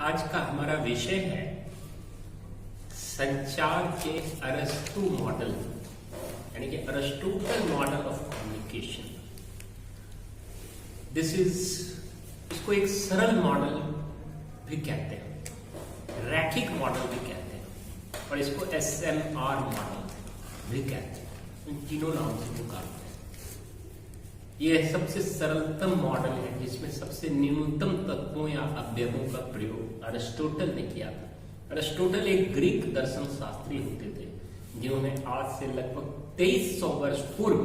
आज का हमारा विषय है संचार के अरस्तु मॉडल, यानी कि अरिस्टोटल मॉडल ऑफ कम्युनिकेशन। इसको एक सरल मॉडल भी कहते हैं, रैखिक मॉडल भी कहते हैं, और इसको SMR मॉडल भी कहते हैं। इन तीनों नाम से पुकारते हैं। यह सबसे सरलतम मॉडल है जिसमें सबसे न्यूनतम तत्वों या अवयवों का प्रयोग अरिस्टोटल ने किया था। अरिस्टोटल एक ग्रीक दर्शन शास्त्री होते थे जिन्होंने आज से लगभग 2300 वर्ष पूर्व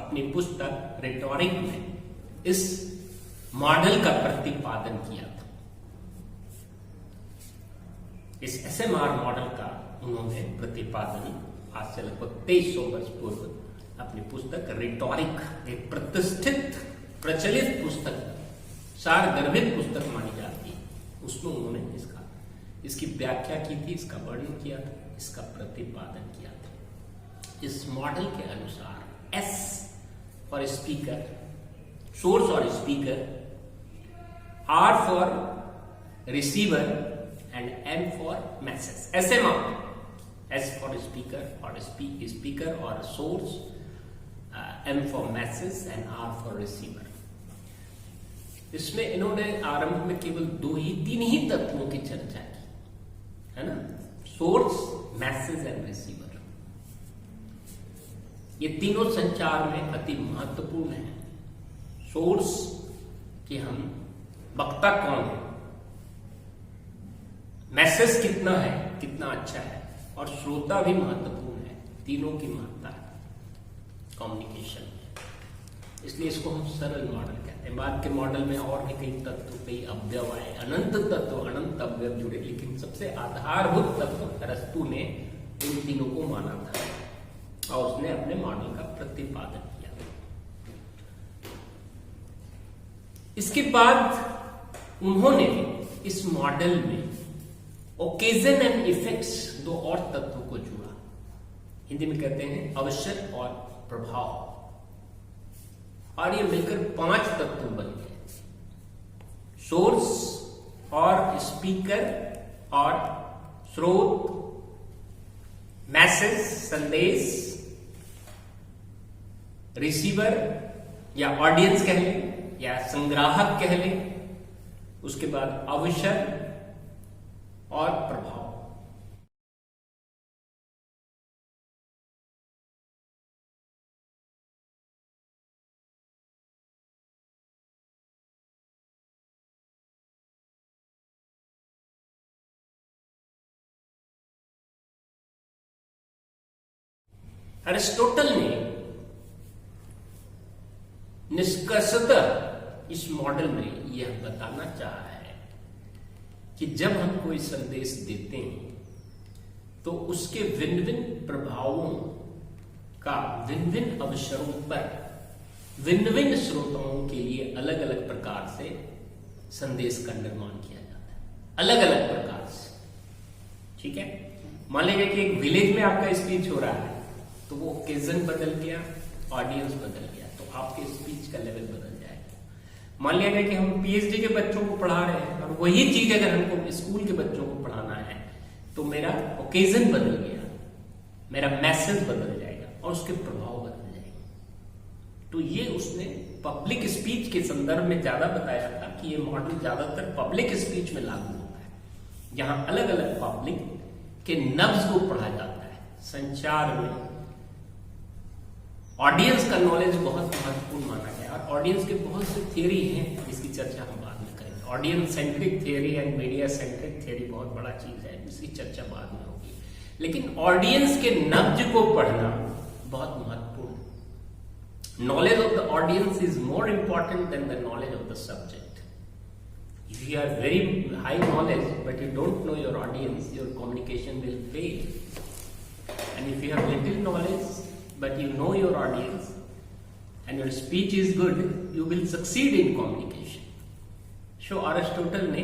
अपनी पुस्तक रिटोरिक में इस मॉडल का प्रतिपादन किया था। इस SMR मॉडल का उन्होंने प्रतिपादन आज से लगभग 2300 वर्ष पूर्व अपनी पुस्तक रिटोरिक, एक प्रतिष्ठित प्रचलित पुस्तक, सारगर्भित पुस्तक मानी जाती है, उसमें उन्होंने इसकी व्याख्या की थी, इसका वर्णन किया था, इसका प्रतिपादन किया था। इस मॉडल के अनुसार S फॉर स्पीकर, सोर्स और speaker, R for receiver and M for message. SMR, S for speaker or source, M for message and R for receiver। इसमें इन्होंने आरंभ में केवल तीन ही तत्वों की चर्चा की, है ना, सोर्स, मैसेज एंड रिसीवर। ये तीनों संचार में अति महत्वपूर्ण है। सोर्स कि हम वक्ता कौन है, मैसेज कितना है, कितना अच्छा है, और श्रोता भी महत्वपूर्ण है। तीनों की महत्ता है कम्युनिकेशन में, इसलिए इसको हम सरल मॉडल कहते हैं। बाद के मॉडल में और भी कई तत्व, कई अवयव आए, अनंत तत्व, अनंत अवयव जुड़े, लेकिन सबसे आधारभूत तत्व अरस्तु ने इन तीनों को माना था और उसने अपने मॉडल का प्रतिपादन किया। इसके बाद उन्होंने इस मॉडल में ओकेजन एंड इफेक्ट्स, दो और तत्वों को जोड़ा। हिंदी में कहते हैं अवसर और प्रभाव, और ये मिलकर 5 तत्व बन गए। सोर्स और स्पीकर और स्रोत, मैसेज संदेश, रिसीवर या ऑडियंस कह लें या संग्राहक कह लें, उसके बाद अवसर और प्रभाव। अरिस्टोटल ने निष्कर्षतः इस मॉडल में यह बताना चाहा है कि जब हम कोई संदेश देते हैं तो उसके भिन्न भिन्न प्रभावों का भिन्न भिन्न अवसरों पर भिन्न भिन्न श्रोताओं के लिए अलग अलग प्रकार से संदेश का निर्माण किया जाता है, अलग अलग प्रकार से। ठीक है, मान लीजिए कि एक विलेज में आपका स्पीच हो रहा है, तो वो ओकेजन बदल गया, ऑडियंस बदल गया, तो आपके स्पीच का लेवल बदल जाएगा। मान लिया गया कि हम PhD के बच्चों को पढ़ा रहे हैं और वही चीज अगर हमको स्कूल के बच्चों को पढ़ाना है तो मेरा ओकेजन बदल गया, मेरा मैसेज बदल जाएगा और उसके प्रभाव बदल जाएंगे। तो ये उसने पब्लिक स्पीच के संदर्भ में ज्यादा बताया था कि ये मॉडल ज्यादातर पब्लिक स्पीच में लागू होता है, जहां अलग अलग पब्लिक के नब्ज को पढ़ा जाता है। संचार में ऑडियंस का नॉलेज बहुत महत्वपूर्ण माना गया, और ऑडियंस के बहुत से थियरी हैं जिसकी चर्चा हम बाद में करेंगे। Audience centric theory and media centric theory बहुत बड़ा चीज है, इसकी चर्चा बाद में होगी। लेकिन ऑडियंस के नब्ज को पढ़ना बहुत महत्वपूर्ण है। Knowledge of the audience is more important than the knowledge of the subject. If you have very high knowledge but you don't know your audience, your communication will fail. And if you have little knowledge but you know your audience and your speech is good, you will succeed in communication. So Aristotle ने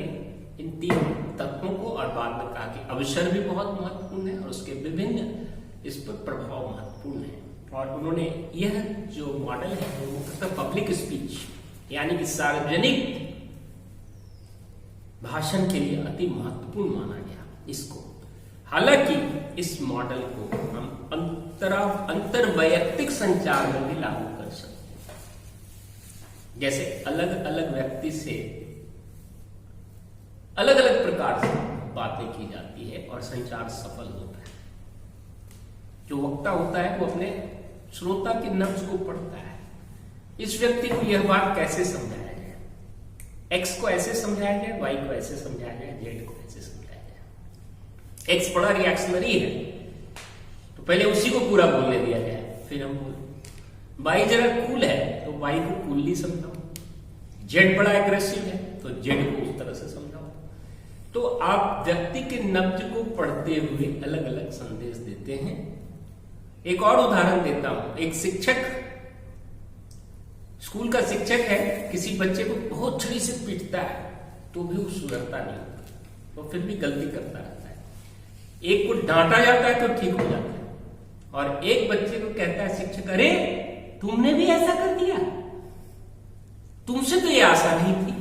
इन 3 तत्वों को, और बाद में कहा कि अवसर भी बहुत महत्वपूर्ण है और उसके विभिन्न इस पर प्रभाव महत्वपूर्ण है। और उन्होंने यह जो मॉडल है वो मुख्यतः पब्लिक स्पीच यानी कि सार्वजनिक भाषण के लिए अति महत्वपूर्ण माना गया इसको। हालांकि इस मॉडल को हम अंतर वैयक्तिक संचार में भी लागू कर सकते हैं। जैसे अलग अलग व्यक्ति से अलग अलग प्रकार से बातें की जाती है और संचार सफल होता है। जो वक्ता होता है वो अपने श्रोता के नब्ज को पढ़ता है। इस व्यक्ति को यह बात कैसे समझाया जाए, एक्स को ऐसे समझाया जाए, वाई को ऐसे समझाया जाए, जेड को ऐसे समझाया जाए। एक्स बड़ा रिएक्शनरी है तो पहले उसी को पूरा बोलने दिया जाए, फिर हम बोले। वाई जरा कूल है तो वाई को कूलली समझाओ। जेड बड़ा एग्रेसिव है तो जेड को उस तरह से समझाओ। तो आप व्यक्ति के नब्ज को पढ़ते हुए अलग अलग संदेश देते हैं। एक और उदाहरण देता हूं। एक शिक्षक, स्कूल का शिक्षक है, किसी बच्चे को बहुत छड़ी से पीटता है तो भी वो सुधरता नहीं होता, तो फिर भी गलती करता रहता है। एक को डांटा जाता है तो ठीक हो जाता है, और एक बच्चे को कहता है शिक्षक, अरे तुमने भी ऐसा कर दिया, तुमसे तो ये आशा नहीं थी।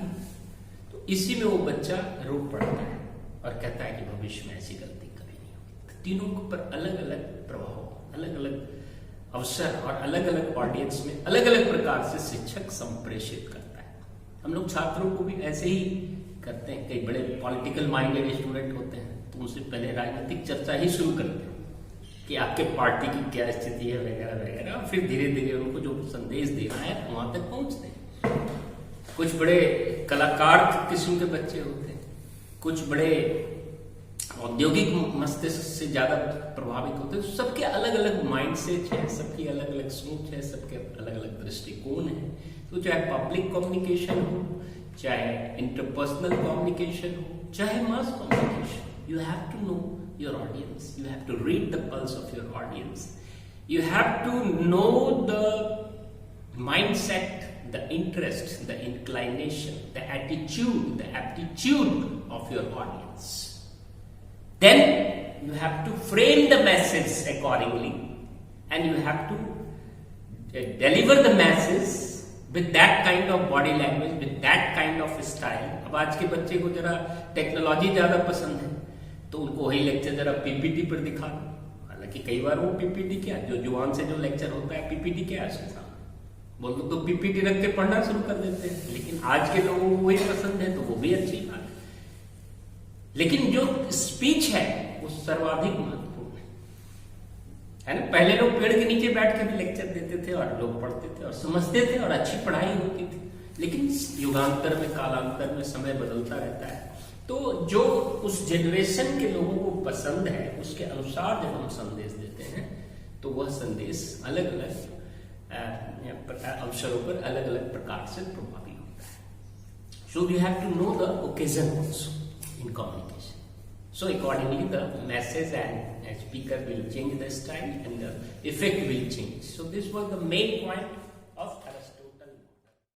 तो इसी में वो बच्चा रो पड़ता है और कहता है कि भविष्य में ऐसी गलती कभी नहीं होगी। तीनों के ऊपर अलग अलग प्रभाव, अलग अलग अवसर और अलग अलग ऑडियंस में अलग अलग प्रकार से शिक्षक संप्रेषित करता है। हम लोग छात्रों को भी ऐसे ही करते हैं। कई बड़े पॉलिटिकल माइंडेड स्टूडेंट होते हैं तो उनसे पहले राजनीतिक चर्चा ही शुरू करते हैं कि आपके पार्टी की क्या स्थिति है वगैरह वगैरह, फिर धीरे धीरे उनको जो संदेश देना है वहां तक पहुंचते हैं। कुछ बड़े कलाकार किस्म के बच्चे होते हैं, कुछ बड़े औद्योगिक मस्तिष्क से ज्यादा प्रभावित होते हैं। सबके अलग अलग माइंडसेट है, सबकी अलग अलग सोच है, सबके अलग अलग दृष्टिकोण है। तो चाहे पब्लिक कम्युनिकेशन हो, चाहे इंटरपर्सनल कम्युनिकेशन हो, चाहे mass communication, you have to know your audience, you have to read the pulse of your audience, you have to know the mindset, the interest, the inclination, the attitude, the aptitude of your audience. Then you have to frame the message accordingly and you have to deliver the message with that kind of body language, with that kind of style. अब आज के बच्चे को जरा technology ज्यादा पसंद है तो उनको वही लेक्चर जरा पीपीटी पर दिखा दो। हालांकि कई बार वो पीपीटी क्या, जो जुबान से जो लेक्चर होता है पीपीटी क्या है उसके सामने बोल दो तो पीपीटी रख के पढ़ना शुरू कर देते हैं। लेकिन आज के लोगों को वही पसंद है तो वो भी अच्छी बात है। लेकिन जो स्पीच है वो सर्वाधिक महत्वपूर्ण है ना। पहले लोग पेड़ के नीचे बैठ के भी लेक्चर देते थे और लोग पढ़ते थे और समझते थे और अच्छी पढ़ाई होती थी। लेकिन युगांतर में, कालांतर में समय बदलता रहता है, तो जो उस जनरेशन के लोगों को पसंद है उसके अनुसार जब हम संदेश देते हैं तो वह संदेश अलग अलग अवसरों पर अलग अलग प्रकार से प्रभावी होता है। So we have to know the occasion also in communication. So accordingly the message and speaker will change the style and the effect will change. So this was the main point